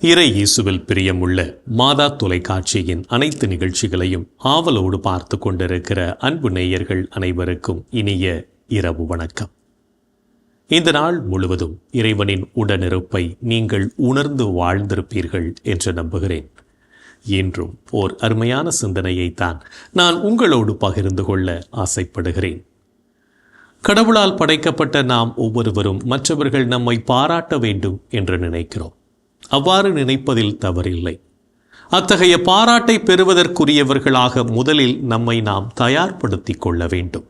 இறை இயேசுவில் பிரியமுள்ள மாதா தொலைக்காட்சியின் அனைத்து நிகழ்ச்சிகளையும் ஆவலோடு பார்த்து கொண்டிருக்கிற அன்பு நேயர்கள் அனைவருக்கும் இனிய இரவு வணக்கம். இந்த நாள் முழுவதும் இறைவனின் உடனிருப்பை நீங்கள் உணர்ந்து வாழ்ந்திருப்பீர்கள் என்று நம்புகிறேன். இன்றும் ஓர் அருமையான சிந்தனையைத்தான் நான் உங்களோடு பகிர்ந்து கொள்ள ஆசைப்படுகிறேன். கடவுளால் படைக்கப்பட்ட நாம் ஒவ்வொருவரும் மற்றவர்கள் நம்மை பாராட்ட வேண்டும் என்று நினைக்கிறோம். அவ்வாறு நினைப்பதில் தவறில்லை. அத்தகைய பாராட்டை பெறுவதற்குரியவர்களாக முதலில் நம்மை நாம் தயார்படுத்திக் கொள்ள வேண்டும்.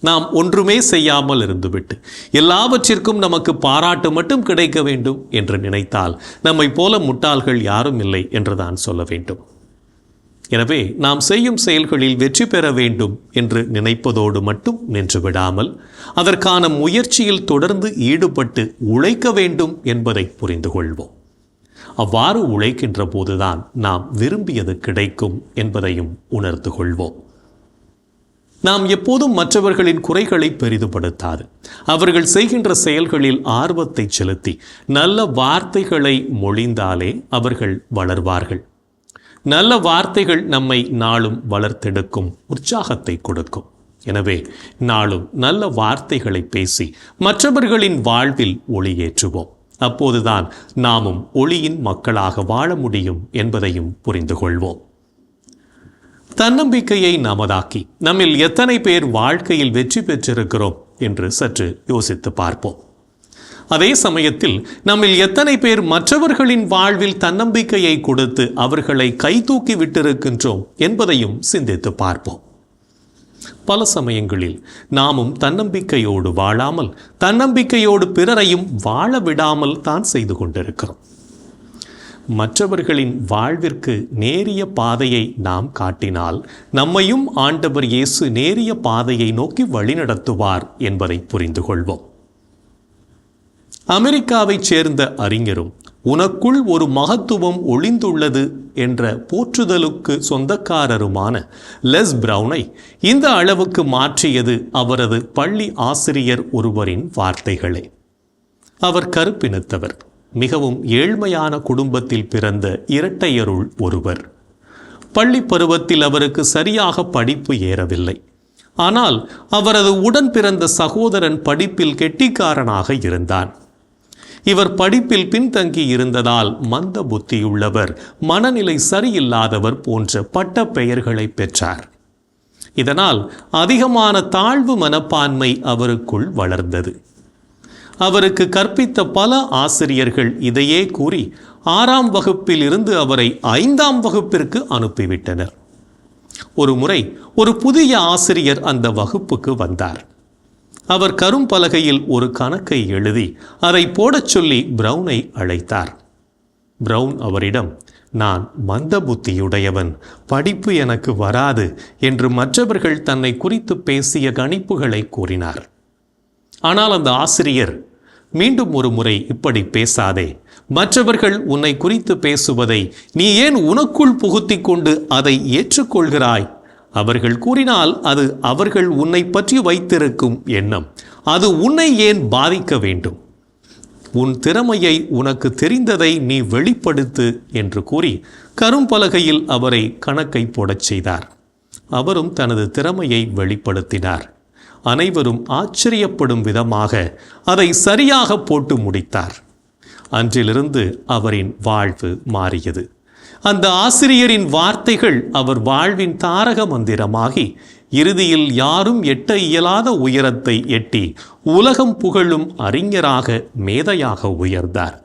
நாம் ஒன்றுமே செய்யாமல் இருந்துவிட்டு எல்லாவற்றிற்கும் நமக்கு பாராட்டு மட்டும் கிடைக்க வேண்டும் என்று நினைத்தால் நம்மை போல முட்டாள்கள் யாரும் இல்லை என்றுதான் சொல்ல வேண்டும். எனவே நாம் செய்யும் செயல்களில் வெற்றி பெற வேண்டும் என்று நினைப்பதோடு மட்டும் நின்று விடாமல் அதற்கான முயற்சியில் தொடர்ந்து ஈடுபட்டு உழைக்க வேண்டும் என்பதை புரிந்து கொள்வோம். அவ்வாறு உழைக்கின்ற போதுதான் நாம் விரும்பியது கிடைக்கும் என்பதையும் உணர்ந்து கொள்வோம். நாம் எப்போதும் மற்றவர்களின் குறைகளை பெரிதுபடுத்தாது அவர்கள் செய்கின்ற செயல்களில் ஆர்வத்தை செலுத்தி நல்ல வார்த்தைகளை மொழிந்தாலே அவர்கள் வளர்வார்கள். நல்ல வார்த்தைகள் நம்மை நாளும் வளர்த்தெடுக்கும், உற்சாகத்தை கொடுக்கும். எனவே நாளும் நல்ல வார்த்தைகளை பேசி மற்றவர்களின் வாழ்வில் ஒளியேற்றுவோம். அப்போதுதான் நாமும் ஒளியின் மக்களாக வாழ முடியும் என்பதையும் புரிந்து கொள்வோம். தன்னம்பிக்கையை நமதாக்கி நம்மில் எத்தனை பேர் வாழ்க்கையில் வெற்றி பெற்றிருக்கிறோம் என்று சற்று யோசித்து பார்ப்போம். அதே சமயத்தில் நம்மில் எத்தனை பேர் மற்றவர்களின் வாழ்வில் தன்னம்பிக்கையை கொடுத்து அவர்களை கைதூக்கி விட்டிருக்கின்றோம் என்பதையும் சிந்தித்து பார்ப்போம். பல சமயங்களில் நாமும் தன்னம்பிக்கையோடு வாழாமல் தன்னம்பிக்கையோடு பிறரையும் வாழ விடாமல் தான் செய்து கொண்டிருக்கிறோம். மற்றவர்களின் வாழ்விற்கு நேரிய பாதையை நாம் காட்டினால் நம்மையும் ஆண்டவர் இயேசு நேரிய பாதையை நோக்கி வழிநடத்துவார் என்பதை புரிந்து கொள்வோம். அமெரிக்காவைச் சேர்ந்த அறிஞரும் உனக்குள் ஒரு மகத்துவம் ஒளிந்துள்ளது என்ற போற்றுதலுக்கு சொந்தக்காரருமான லெஸ் பிரவுனை இந்த அளவுக்கு மாற்றியது அவரது பள்ளி ஆசிரியர் ஒருவரின் வார்த்தைகளே. அவர் கருப்பினத்தவர், மிகவும் ஏழ்மையான குடும்பத்தில் பிறந்த இரட்டையருள் ஒருவர். பள்ளி பருவத்தில் அவருக்கு சரியாக படிப்பு ஏறவில்லை. ஆனால் அவரது உடன் பிறந்த சகோதரன் படிப்பில் கெட்டிக்காரனாக இருந்தான். இவர் படிப்பில் பின்தங்கி இருந்ததால் மந்த புத்தியுள்ளவர், மனநிலை சரியில்லாதவர் போன்ற பட்ட பெயர்களை பெற்றார். இதனால் அதிகமான தாழ்வு மனப்பான்மை அவருக்குள் வளர்ந்தது. அவருக்கு கற்பித்த பல ஆசிரியர்கள் இதையே கூறி 6ஆம் வகுப்பில் இருந்து அவரை 5ஆம் வகுப்பிற்கு அனுப்பிவிட்டனர். ஒரு முறை ஒரு புதிய ஆசிரியர் அந்த வகுப்புக்கு வந்தார். அவர் கரும்பலகையில் ஒரு கணக்கை எழுதி அதை போடச் சொல்லி பிரவுனை அழைத்தார். பிரவுன் அவரிடம், நான் மந்த புத்தியுடையவன், படிப்பு எனக்கு வராது என்று மற்றவர்கள் தன்னை குறித்து பேசிய கணிப்புகளை கூறினார். ஆனால் அந்த ஆசிரியர், மீண்டும் ஒரு முறை இப்படி பேசாதே, மற்றவர்கள் உன்னை குறித்து பேசுவதை நீ ஏன் உனக்குள் புகுத்தி கொண்டு அதை ஏற்றுக்கொள்கிறாய்? அவர்கள் கூறினால் அது அவர்கள் உன்னை பற்றி வைத்திருக்கும் எண்ணம், அது உன்னை ஏன் பாதிக்க வேண்டும்? உன் திறமையை, உனக்கு தெரிந்ததை நீ வெளிப்படுத்து என்று கூறி கரும்பலகையில் அவரை கணக்கை போடச் செய்தார். அவரும் தனது திறமையை வெளிப்படுத்தினார். அனைவரும் ஆச்சரியப்படும் விதமாக அதை சரியாக போட்டு முடித்தார். அன்றிலிருந்து அவரின் வாழ்வு மாறியது. அந்த ஆசிரியரின் வார்த்தைகள் அவர் வாழ்வின் தாரக மந்திரமாகி இறுதியில் யாரும் எட்ட இயலாத உயரத்தை எட்டி உலகம் புகழும் அறிஞராக, மேதையாக உயர்ந்தார்.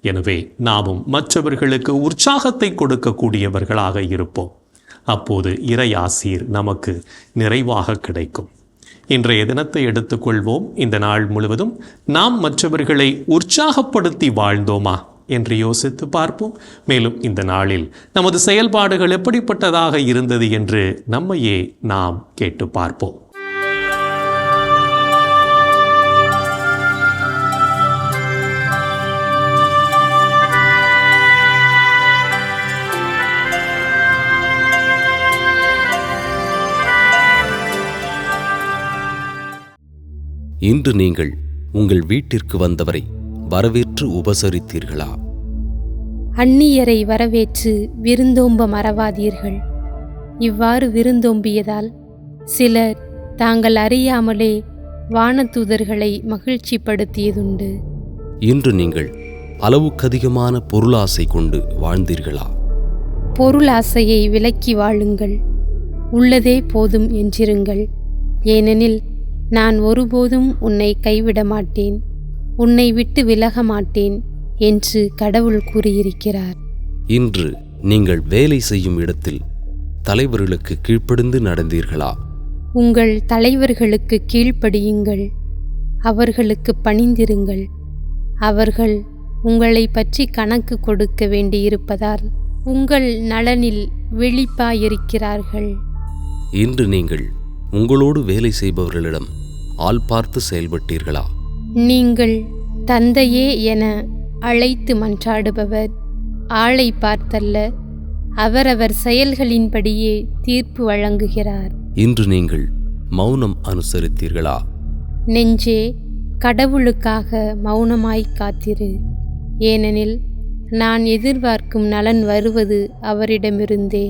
எனவே நாமும் மற்றவர்களுக்கு உற்சாகத்தை கொடுக்கக்கூடியவர்களாக இருப்போம். அப்போது இறை ஆசீர் நமக்கு நிறைவாக கிடைக்கும். இன்றைய தினத்தை எடுத்துக்கொள்வோம். இந்த நாள் முழுவதும் நாம் மற்றவர்களை உற்சாகப்படுத்தி வாழ்ந்தோமா என்று யோசித்து பார்ப்போம். மேலும் இந்த நாளில் நமது செயல்பாடுகள் எப்படிப்பட்டதாக இருந்தது என்று நம்மையே நாம் கேட்டு பார்ப்போம். இன்று நீங்கள் உங்கள் வீட்டிற்கு வந்தவரை வரவேற்று உபசரித்தீர்களா? அந்நியரை வரவேற்று விருந்தோம்ப மறவாதீர்கள். இவ்வாறு விருந்தோம்பியதால் சிலர் தாங்கள் அறியாமலே வானதூதர்களை மகிழ்ச்சிப்படுத்தியதுண்டு. இன்று நீங்கள் அளவுக்கதிகமான பொருளாசை கொண்டு வாழ்ந்தீர்களா? பொருளாசையை விலக்கி வாழுங்கள். உள்ளதே போதும் என்றிருங்கள். ஏனெனில் நான் ஒருபோதும் உன்னை கைவிட மாட்டேன், உன்னை விட்டு விலக மாட்டேன் என்று கடவுள் கூறியிருக்கிறார். இன்று நீங்கள் வேலை செய்யும் இடத்தில் தலைவர்களுக்கு கீழ்ப்படிந்து நடந்தீர்களா? உங்கள் தலைவர்களுக்கு கீழ்ப்படியுங்கள், அவர்களுக்கு பணிந்திருங்கள். அவர்கள் உங்களை பற்றி கணக்கு கொடுக்க வேண்டியிருப்பதால் உங்கள் நலனில் விழிப்பாயிருக்கிறார்கள். இன்று நீங்கள் உங்களோடு வேலை செய்பவர்களிடம் ஆள் பார்த்து செயல்பட்டீர்களா? நீங்கள் தந்தையே என அழைத்து மன்றாடுபவர் ஆளை பார்த்தல்ல, அவரவர் செயல்களின்படியே தீர்ப்பு வழங்குகிறார். இன்று நீங்கள் மௌனம் அனுசரித்தீர்களா? நெஞ்சே, கடவுளுக்காக மௌனமாய் காத்திரு. ஏனெனில் நான் எதிர்பார்க்கும் நலன் வருவது அவரிடமிருந்தே.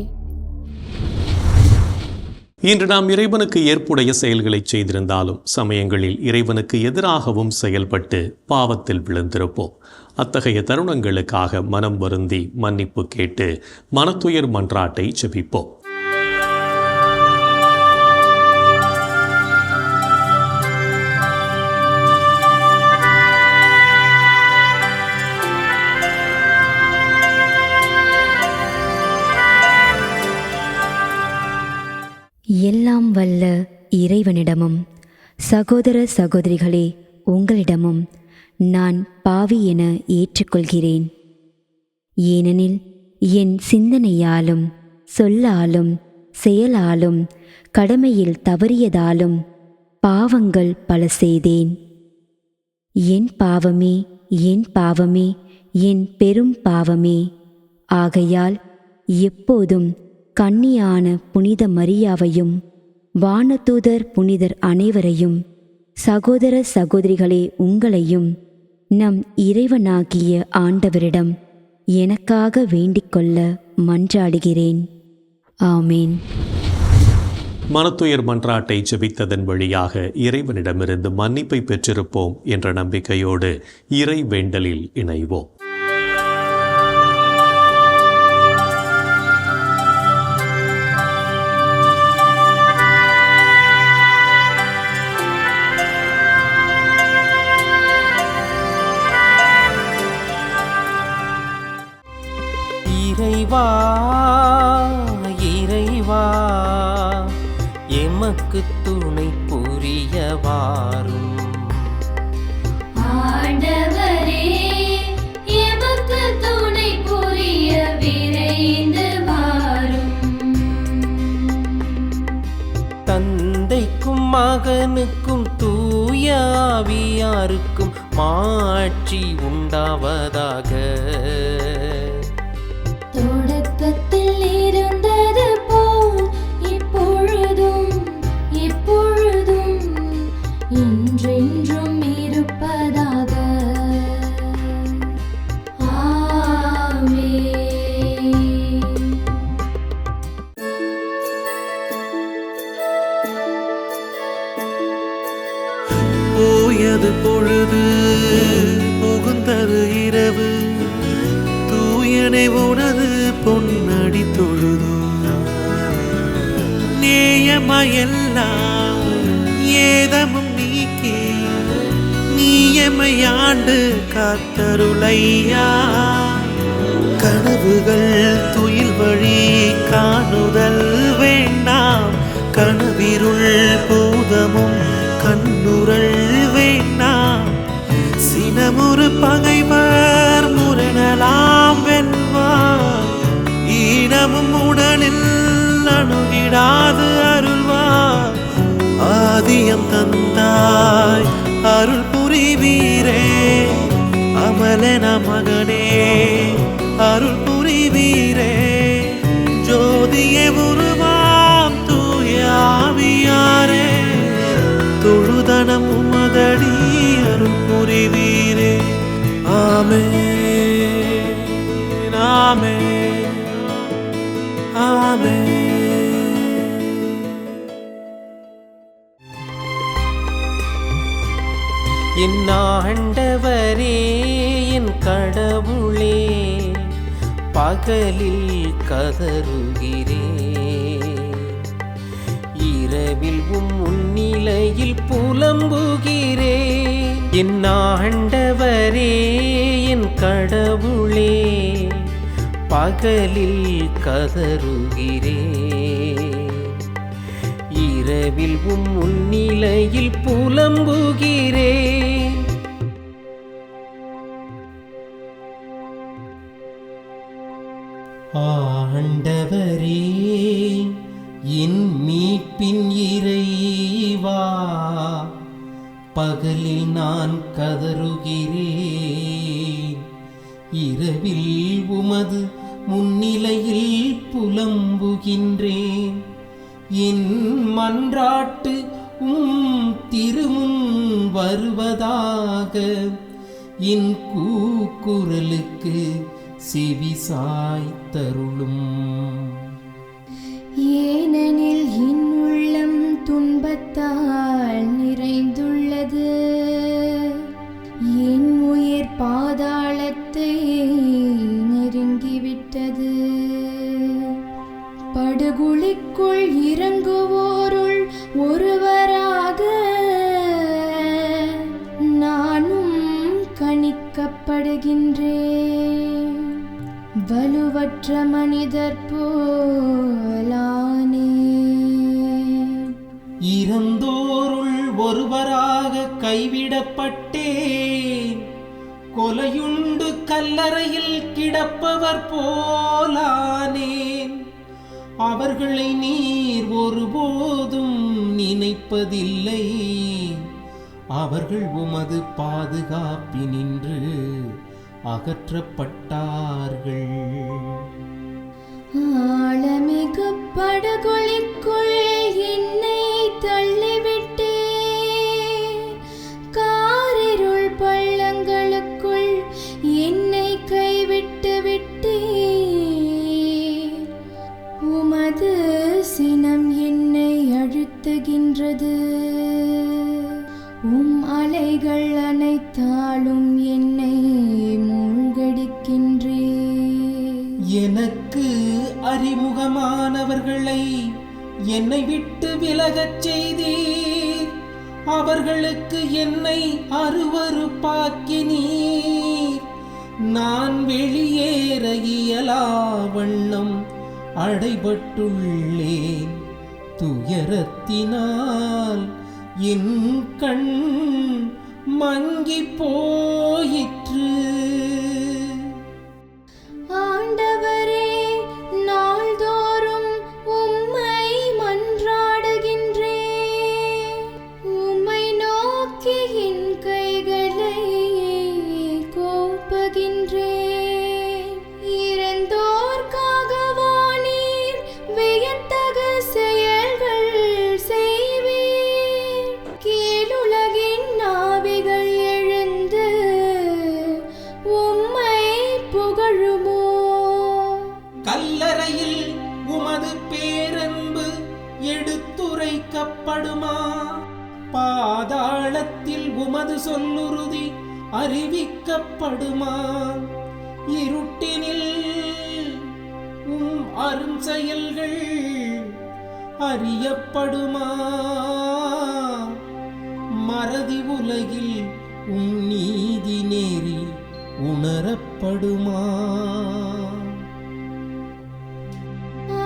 இன்று நாம் இறைவனுக்கு ஏற்புடைய செயல்களை செய்திருந்தாலும் சமயங்களில் இறைவனுக்கு எதிராகவும் செயல்பட்டு பாவத்தில் விழுந்திருப்போம். அத்தகைய தருணங்களுக்காக மனம் வருந்தி மன்னிப்பு கேட்டு மனத்துயர் மன்றாட்டை ஜெபிப்போம். எல்லாம் வல்ல இறைவனிடமும் சகோதர சகோதரிகளே உங்களிடமும் நான் பாவி என ஏற்றுக்கொள்கிறேன். ஏனெனில் என் சிந்தனையாலும் சொல்லாலும் செயலாலும் கடமையில் தவறியதாலும் பாவங்கள் பல செய்தேன். என் பாவமே, என் பாவமே, என் பெரும் பாவமே. ஆகையால் எப்போதும் கன்னியான புனித மரியாவையும் வானதூதர் புனிதர் அனைவரையும் சகோதர சகோதரிகளே உங்களையும் நம் இறைவனாகிய ஆண்டவரிடம் எனக்காக வேண்டிக்கொள்ள மன்றாடுகிறேன். ஆமேன். மனத்துயர் மன்றாட்டை ஜெபித்ததன் வழியாக இறைவனிடமிருந்து மன்னிப்பை பெற்றிருப்போம் என்ற நம்பிக்கையோடு இறை வேண்டலில் இணைவோம். இறைவா, இறைவா, எமக்கு துணை புரிய வாரும். ஆண்டவரே, எமக்கு துணை புரிய விரைந்து வாரும். தந்தைக்கும் மகனுக்கும் தூய ஆவியாருக்கும் மாட்சி உண்டாவதாக. தொடக்கத்தில் இருந்தது போல் இப்பொழுதும் எப்பொழுதும் என்றென்றும் இருப்பதாக. ஆமென். போயது பொழுது புகுந்தது இரவு, தூயனை உனது பொன்னடி தொழுது. நேயமையெல்லாம் ஏதமும் நீக்கி நீயமையாண்டு காத்தருளையா. கனவுகள் துயில் வழி காணுதல் வேண்டாம், கனவிருள் பூதமும் கண்ணுரல் வேண்டாம். சினமுறு பகைவர் முரணலாம் வெல்வார், ஈனமும் உடலில் அணுகிடாது அருள்வார். ஆதியம் தந்தாய் அருள் புரிவீரே, அமலன மகனே அருள் புரிவீரே. ஜோதியே உருவாம் தூய ஆவியாரே, தொழுதனம் உமதடி அருள் புரிவீரே. ஆமென், ஆமென் ஆமென். என் ஆண்டவரே என் கடவுளே, பகலில் கதறுகிறேன், இரவில் முன்னிலையில் புலம்புகிறேன். என் ஆண்டவரே என் கடவுளே, பகலில் கதறுகிறேன், இரவில் முன்னிலையில் புலம்புகிறேன். ஆண்டவரே என் மீட்பின் இறைவா, பகலில் நான் கதறுகிறேன், இரவில் உமது முன்னிலையில் புலம்புகின்றேன். என் மன்றாட்டு திருமுன் வருவதாக, என் கூக்குரலுக்கு செவிசாய்த்தருளும். ஏனெனில் என் உள்ளம் துன்பத்தால் நிறைந்துள்ளது, என் உயிர் பாதாளத்தை நெருங்கிவிட்டது. படுகுழிக்குள் இறங்குவோருள் ஒருவராக நானும் கணிக்கப்படுகின்றேன். வலுவற்ற மனிதர் போலானே. இறந்தோருள் ஒருவராக கைவிடப்பட்டேன், கொலையுண்டு கல்லறையில் கிடப்பவர் போலானேன். அவர்களை நீர் ஒருபோதும் நினைப்பதில்லை, அவர்கள் உமது பாதுகாப்பினின்று அகற்றப்பட்டார்கள். ஆழமிகு படுகொலிக்குள் என்னை தள்ளிவிட்டே, காரிருள் பள்ளங்களுக்குள் என்னை கைவிட்டு விட்டே. உமது சினம் என்னை அழுத்துகின்றது, அலைகள் அனைத்தாலும் என்னை மூழ்கடிக்கின்றே. எனக்கு அறிமுகமானவர்களை என்னை விட்டு விலகச் செய்தீர், அவர்களுக்கு என்னை அருவருப்பாக்கினீர். நான் வெளியேற இயலா வண்ணம் அடைபட்டுள்ளேன், துயரத்தினால் என் கண் மங்கி போயிற்று. ஆண்டவரே, நாள்தோறும் உம்மை மன்றாடுகின்றேன், உம்மை நோக்கி என் கைகளை கோப்புகின்றேன். இறந்தோர்க்காகவா நீர் வியத்தக செயல்கள் செய்வீர்? கீழுலகின் நாவிகள் எழுந்து உம்மை புகழுமோ? கல்லறையில் உமது பேரன்பு எடுத்துரைக்கப்படுமா? பாதாளத்தில் உமது சொல்லுறுதி அறிவிக்கப்படுமா? இருட்டினில் அரும் செயல்கள் அறியப்படுமா? மறதி உலகில் நீதி நேரி உணரப்படுமா?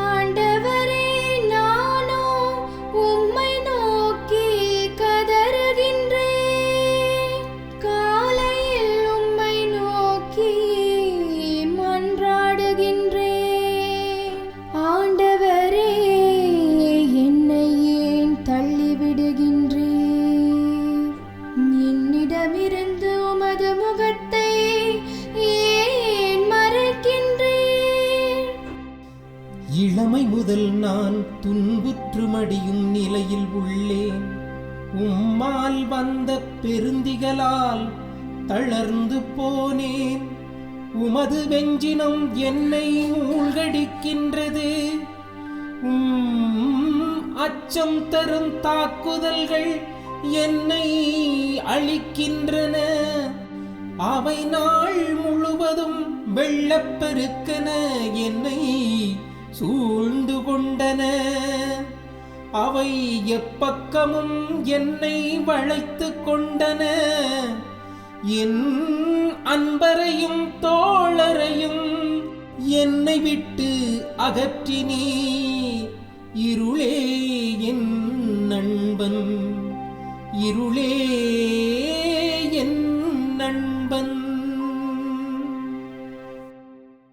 ஆண்டவரே, நானோ உம்மை நோக்கி கதறுகின்றேன், காலையில் உம்மை நோக்கி மன்றாடுகின்றேன். ஆண்டவரே, என்னை ஏன் தள்ளிவிடுகின்றீர்? என்னிடமிருந்து உமது முகத்தை ஏன் மறைக்கின்றீர்? இளமை முதல் நான் துன்புற்று மடியும் நிலையில் உள்ளேன். உம்மால் வந்த பெருந்திகளால் தளர்ந்து போனேன். உமது வெஞ்சினம் என்னை மூழ்கடிக்கின்றது. அச்சம் தரும் தாக்குதல்கள் என்னை அழிக்கின்றன. அவை நாள் முழுவதும் வெள்ளப்பெருக்கென என்னை சூழ்ந்து கொண்டன. அவை எப்பக்கமும் என்னை வளைத்து கொண்டன. என் அன்பரையும் தோழரையும் என்னை விட்டு அகற்றினீ. இருளே என் நண்பன், இருளே என் நண்பன்.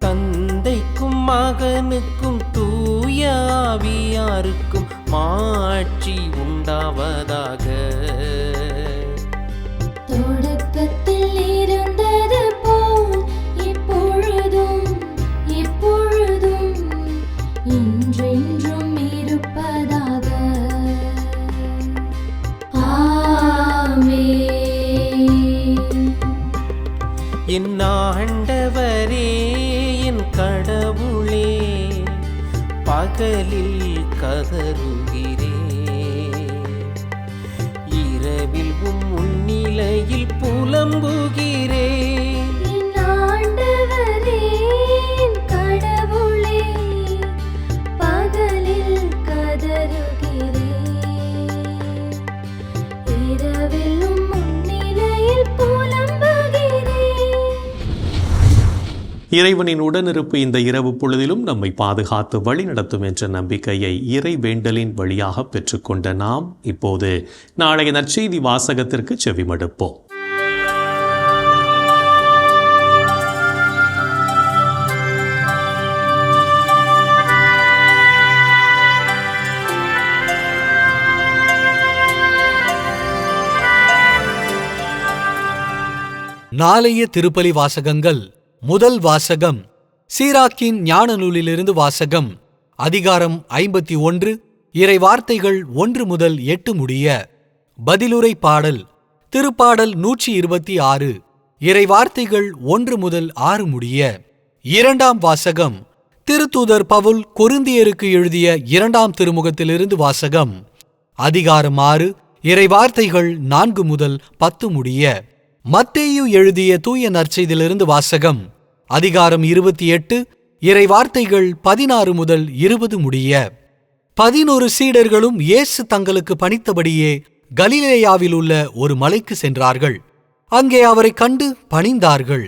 தந்தைக்கும் மகனுக்கும் தூய ஆவியாருக்கும் மாட்சி உண்டாவதாக. தொடக்கத்தில் இருந்தது போல் இப்பொழுதும் எப்பொழுதும் என்றென்றும் இருப்பதாக. ஆமென். என் ஆண்டவரே, என் கடவுளே, பகலில் கதறுகிறேன், இரவில் முன்னிலையில் புலம்புகிறேன். என் ஆண்டவரே, என் கடவுளே, பகலில் கதறுகிறேன், இரவில் முன்னிலையில் புலம்புகிறேன். இறைவனின் உடனிருப்பு இந்த இரவு பொழுதிலும் நம்மை பாதுகாத்து வழிநடத்தும் என்ற நம்பிக்கையை இறை வேண்டலின் வழியாக பெற்றுக்கொண்ட நாம் இப்போது நாளைய நற்செய்தி வாசகத்திற்கு செவிமடுப்போம். நாளைய திருப்பலி வாசகங்கள். முதல் வாசகம் சீராக்கின் ஞான நூலிலிருந்து வாசகம். அதிகாரம் 51, இறை வார்த்தைகள் 1 முதல் 8 முடிய. பதிலுரை பாடல். திருப்பாடல் 126, இறை வார்த்தைகள் 1 முதல் 6 முடிய. இரண்டாம் வாசகம் திருத்தூதர் பவுல் கொரிந்தியருக்கு எழுதிய 2ஆம் திருமுகத்திலிருந்து வாசகம். அதிகாரம் 6, இறை வார்த்தைகள் 4 முதல் 10 முடிய. மத்தேயு எழுதிய தூய நற்செய்தியிலிருந்து வாசகம். அதிகாரம் 28, இறை வார்த்தைகள் 16 முதல் 20 முடிய. 11 சீடர்களும் இயேசு தங்களுக்கு பணித்தபடியே கலிலேயாவில் உள்ள ஒரு மலைக்கு சென்றார்கள். அங்கே அவரை கண்டு பணிந்தார்கள்.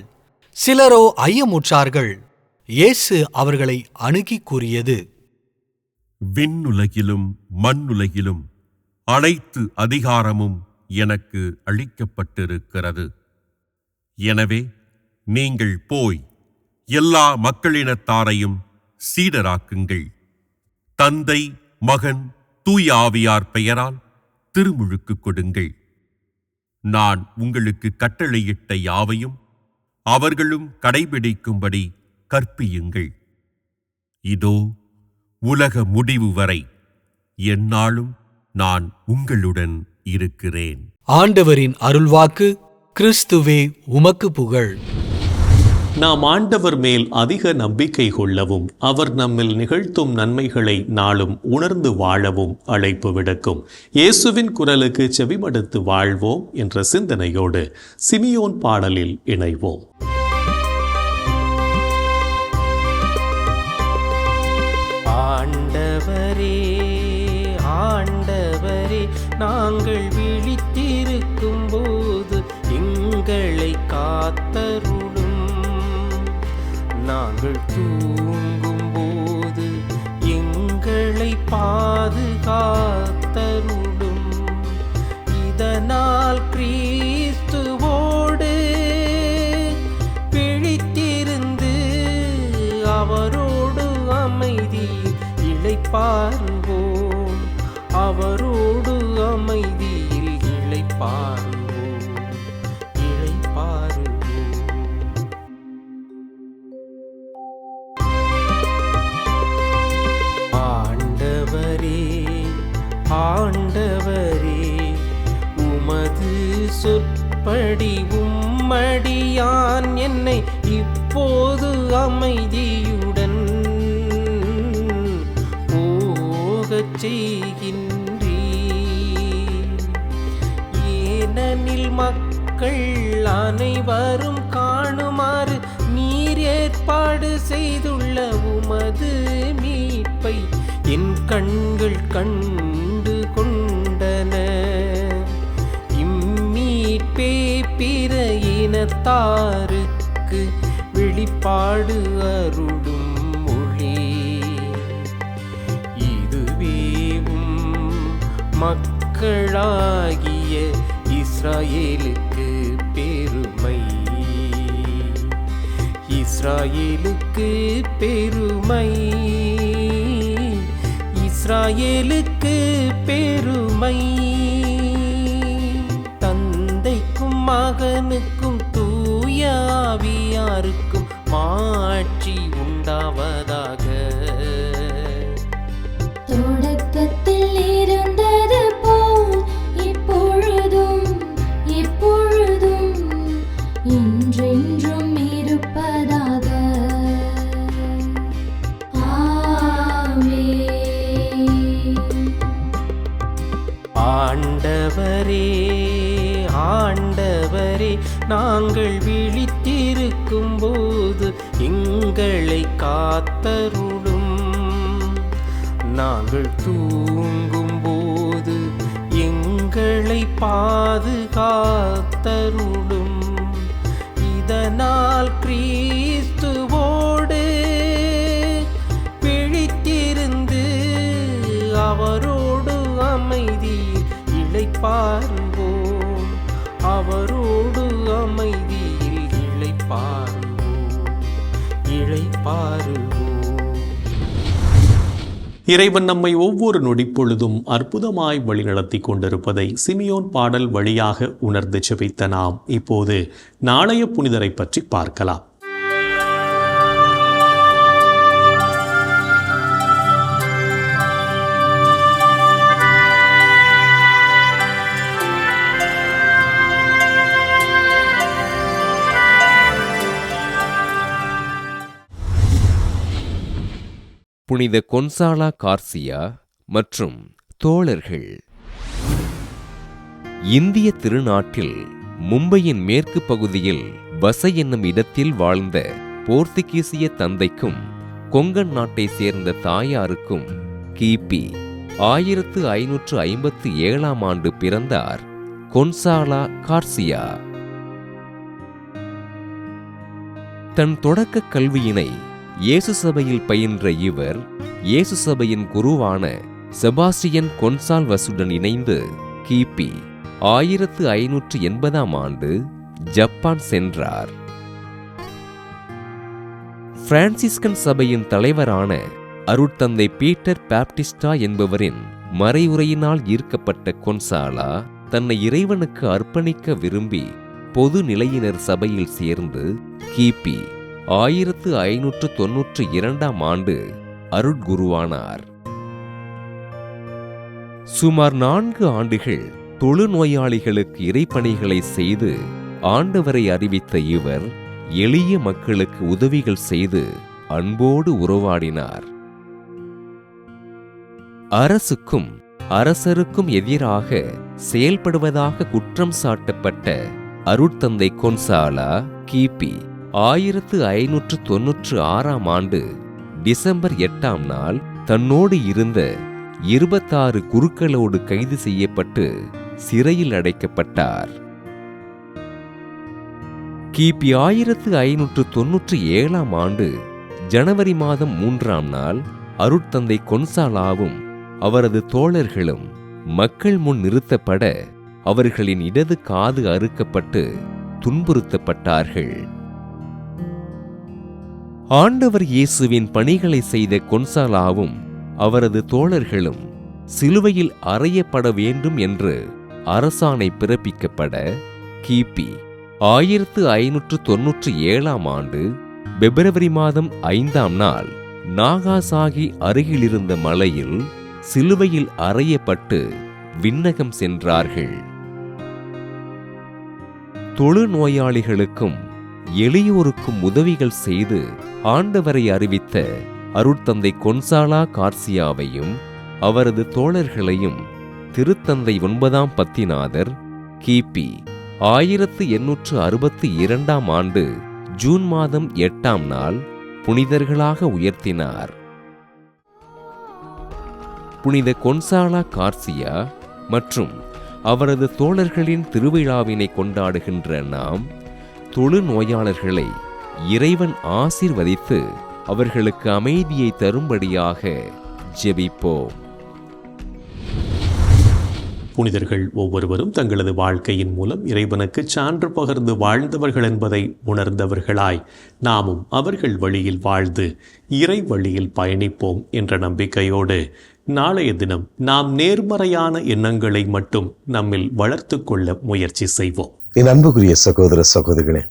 சிலரோ ஐயமுற்றார்கள். இயேசு அவர்களை அணுகி கூறியது: விண்ணுலகிலும் மண்ணுலகிலும் அனைத்து அதிகாரமும் எனக்கு அளிக்கப்பட்டிருக்கிறது. எனவே நீங்கள் போய் எல்லா மக்களினத்தாரையும் சீடராக்குங்கள். தந்தை, மகன், தூய ஆவியார் பெயரால் திருமுழுக்கு கொடுங்கள். நான் உங்களுக்கு கட்டளையிட்ட யாவையும் அவர்களும் கடைபிடிக்கும்படி கற்பியுங்கள். இதோ உலக முடிவு வரை எந்நாளும் நான் உங்களுடன் இருக்கிறேன். ஆண்டவரின் அருள்வாக்கு. கிறிஸ்துவே உமக்கு புகழ். நாம் ஆண்டவர் மேல் அதிக நம்பிக்கை கொள்ளவும் அவர் நம்மில் நிகழ்த்தும் நன்மைகளை நாளும் உணர்ந்து வாழவும் அழைப்பு விடுக்கும் இயேசுவின் குரலுக்கு செவிமடுத்து வாழ்வோம் என்ற சிந்தனையோடு சிமியோன் பாடலில் இணைவோம். ஆண்டவரே, ஆண்டவரே, நாங்கள் விழித்திருக்கும் போது எங்களை காத்தருளும். நாங்கள் தூங்கும் போது எங்களை பாதுகாத்தருளும். இதனால் கிறிஸ்துவோடு பிழித்திருந்து அவரோடு அமைதியில் இளைப்பாறுவோம். அவரோடு அமைதியில் இளைப்பாறுவோம், இளைப்பாறுவோம். ஆண்டவரே, ஆண்டவரே, உமது சொற்படி உம்மடியான் என்னை இப்போது அமைதியுடன் போகச் செய்கின்றீர். ஏனெனில் மக்கள் அனைவரும் காணுமாறு நீர் ஏற்பாடு செய்துள்ள உமது மீட்பை என் கண்கள் கண்டு கொண்டன. இம்மீட்பே பிற இனத்தாருக்கு வெளிப்பாடு அருளும் மொழி. இதுவேவும் மக்களாகிய இஸ்ராயேலுக்கு பெருமை. இஸ்ராயேலுக்கு பெருமை. இஸ்ராயேலுக்கு பெருமை. தந்தைக்கும் மகனுக்கும் தூய ஆவியாருக்கும் மாட்சி உண்டாவதாக. தொடக்கத்தில் இருந்தது போல் இப்பொழுதும் எப்பொழுதும் என்றென்றும் இருப்பதாக. ஆமென். ஆண்டவரே, ஆண்டவரே, நாங்கள் விழித்திருக்கும் போது எங்களை காத்தருளும். நாங்கள் தூங்கும் போது எங்களை பாதுகாத்தருளும். இதனால் கிறிஸ்துவோடு பிழித்திருந்து அவரோடு அமைதியில் இளைப்பாறுவோம். அவரோடு அமைதியில் இளைப்பாறுவோம். இறைவன் நம்மை ஒவ்வொரு நொடிப்பொழுதும் அற்புதமாய் வழிநடத்தி கொண்டிருப்பதை சிமியோன் பாடல் வழியாக உணர்ந்து செபித்த நாம் இப்போது நாளைய புனிதரை பற்றி பார்க்கலாம். புனித கொன்சாலா கார்சியா மற்றும் தோழர்கள். இந்திய திருநாட்டில் மும்பையின் மேற்கு பகுதியில் வசை என்னும் இடத்தில் வாழ்ந்த போர்த்துகீசிய தந்தைக்கும் கொங்கன் நாட்டை சேர்ந்த தாயாருக்கும் கிபி 1557 பிறந்தார் கொன்சாலா கார்சியா. தன் தொடக்க கல்வியினை இயேசு சபையில் பயின்ற இவர் இயேசு சபையின் குருவான செபாஸ்டியன் கொன்சால்வசுடன் இணைந்து கிபி 1580 ஜப்பான் சென்றார். பிரான்சிஸ்கன் சபையின் தலைவரான அருட்தந்தை பீட்டர் பாப்டிஸ்டா என்பவரின் மறைவுரையினால் ஈர்க்கப்பட்ட கொன்சாலா தன்னை இறைவனுக்கு அர்ப்பணிக்க விரும்பி பொது நிலையினர் சபையில் சேர்ந்து கிபி 1592 அருட்குருவானார். சுமார் 4 ஆண்டுகள் தொழுநோயாளிகளுக்கு இறைப்பணிகளை செய்து ஆண்டவரை அறிவித்த இவர் எளிய மக்களுக்கு உதவிகள் செய்து அன்போடு உறவாடினார். அரசுக்கும் அரசருக்கும் எதிராக செயல்படுவதாக குற்றம் சாட்டப்பட்ட அருட்தந்தை கொன்சாலா கிபி 1596 டிசம்பர் 8 தன்னோடு இருந்த 26 குருக்களோடு கைது செய்யப்பட்டு சிறையில் அடைக்கப்பட்டார். கிபி 1597 ஜனவரி 3 அருட்தந்தை கொன்சாலாவும் அவரது தோழர்களும் மக்கள் முன் நிறுத்தப்பட அவர்களின் இடது காது அறுக்கப்பட்டு துன்புறுத்தப்பட்டார்கள். ஆண்டவர் இயேசுவின் பணிகளை செய்த கொன்சாலாவும் அவரது தோழர்களும் சிலுவையில் அறையப்பட வேண்டும் என்று அரசாணை பிறப்பிக்கப்பட கிபி 1597 பிப்ரவரி 5 நாகாசாகி அருகிலிருந்த மலையில் சிலுவையில் அறையப்பட்டு விண்ணகம் சென்றார்கள். தொழுநோயாளிகளுக்கும் எளியோருக்கும் உதவிகள் செய்து ஆண்டவரை அறிவித்த அருட்தந்தை கொன்சாலா கார்சியாவையும் அவரது தோழர்களையும் திருத்தந்தை 9ஆம் பத்திநாதர் கிபி 1862 ஆண்டு ஜூன் மாதம் 8ஆம் நாள் புனிதர்களாக உயர்த்தினார். புனித கொன்சாலா கார்சியா மற்றும் அவரது தோழர்களின் திருவிழாவினை கொண்டாடுகின்ற நாம் தொழுநோயாளர்களை இறைவன் ஆசீர்வதித்து அவர்களுக்கு அமைதியை தரும்படியாக ஜெபிப்போம். புனிதர்கள் ஒவ்வொருவரும் தங்களது வாழ்க்கையின் மூலம் இறைவனுக்கு சான்று பகர்ந்து வாழ்ந்தவர்கள் என்பதை உணர்ந்தவர்களாய் நாமும் அவர்கள் வழியில் வாழ்ந்து இறை வழியில் பயணிப்போம் என்ற நம்பிக்கையோடு நாளைய தினம் நாம் நேர்மறையான எண்ணங்களை மட்டும் நம்மில் வளர்த்து கொள்ள முயற்சி செய்வோம். என் அன்புக்குரிய சகோதர சகோதரிகளே,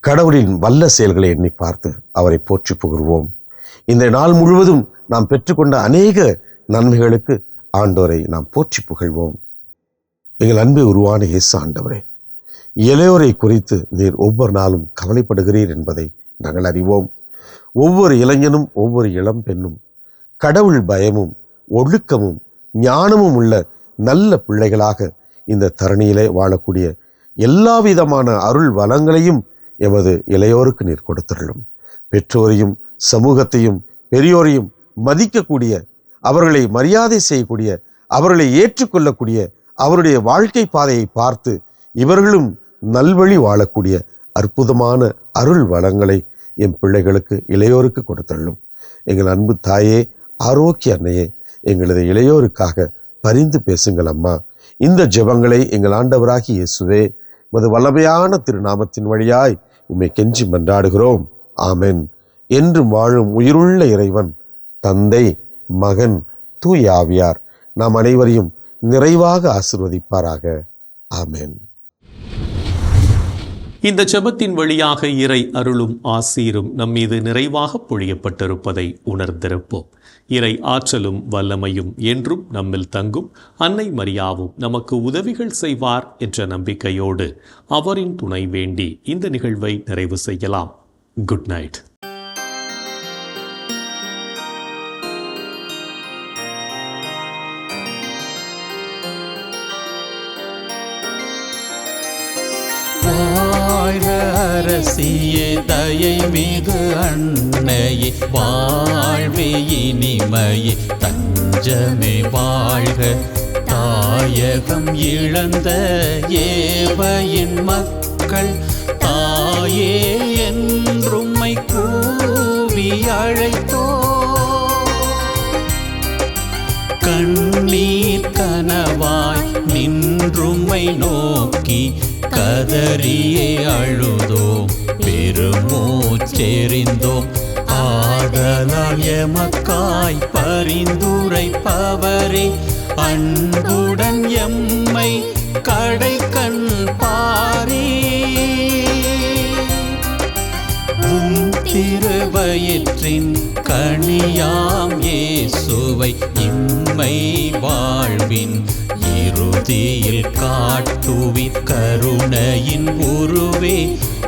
கடவுளின் வல்ல செயல்களை எண்ணி பார்த்து அவரை போற்றி புகழ்வோம். இந்த நாள் முழுவதும் நாம் பெற்றுக்கொண்ட அநேக நன்மைகளுக்கு ஆண்டவரை நாம் போற்றி புகழ்வோம். எங்கள் அன்பை உருவான இயேசு ஆண்டவரே, இளையோரை குறித்து நீர் ஒவ்வொரு நாளும் கவலைப்படுகிறீர் என்பதை நாங்கள் அறிவோம். ஒவ்வொரு இளைஞனும் ஒவ்வொரு இளம் பெண்ணும் கடவுள் பயமும் ஒழுக்கமும் ஞானமும் உள்ள நல்ல பிள்ளைகளாக இந்த தரணியிலே வாழக்கூடிய எல்லா விதமான அருள் வளங்களையும் எமது இளையோருக்கு நீர் கொடுத்துள்ளும். பெற்றோரையும் சமூகத்தையும் பெரியோரையும் மதிக்கக்கூடிய, அவர்களை மரியாதை செய்யக்கூடிய, அவர்களை ஏற்றுக்கொள்ளக்கூடிய அவருடைய வாழ்க்கை பாதையை பார்த்து இவர்களும் நல்வழி வாழக்கூடிய அற்புதமான அருள் வளங்களை என் பிள்ளைகளுக்கு இளையோருக்கு கொடுத்துள்ளும். எங்கள் அன்பு தாயே, ஆரோக்கிய அன்னையே, எங்களது இளையோருக்காக பரிந்து பேசுங்கள் அம்மா. இந்த ஜெபங்களை எங்கள் ஆண்டவராகி இயேசுவே மது வல்லமையான திருநாமத்தின் வழியாய் உம்மை கெஞ்சி மன்றாடுகிறோம். ஆமென். என்றும் வாழும் உயிருள்ள இறைவன் தந்தை, மகன், தூய ஆவியார் நாம் அனைவரையும் நிறைவாக ஆசீர்வதிப்பாராக. ஆமென். இந்த ஜெபத்தின் வழியாக இறை அருளும் ஆசீரும் நம்மீது நிறைவாக பொழியப்பட்டிருப்பதை உணர்ந்திருப்போம். இறை ஆற்றலும் வல்லமையும் என்றும் நம்மில் தங்கும். அன்னை மரியாவும் நமக்கு உதவிகள் செய்வார் என்ற நம்பிக்கையோடு அவரின் துணை வேண்டி இந்த நிகழ்வை நிறைவு செய்யலாம். Good night. அரசியே, தயை மிகு அன்னையே, வாழ்வே இனிமையே, தஞ்சமே வாழ்க. தாயகம் இழந்த ஏவையின் மக்கள் தாயே என்றும்மை கூவி அழைத்தோ. கண்ணீர் கனவாய் நின்றும்மை நோக்கி கதறியே அழுதோம், பெருமூச்செறிந்தோம். ஆதலால் எமக்காய் பரிந்துரைப்பவரே, அன்புடன் எம்மை கடைக்கண் பாரே. திருவயிற்றின் கனியாம் இயேசுவை இம்மை வாழ்வின் இறுதியில் காட்டுவிற் கருணையின் உருவே,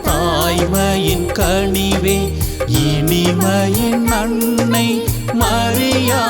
தாய்மையின் கனிவே, இனிமையின் அன்னை மரியா.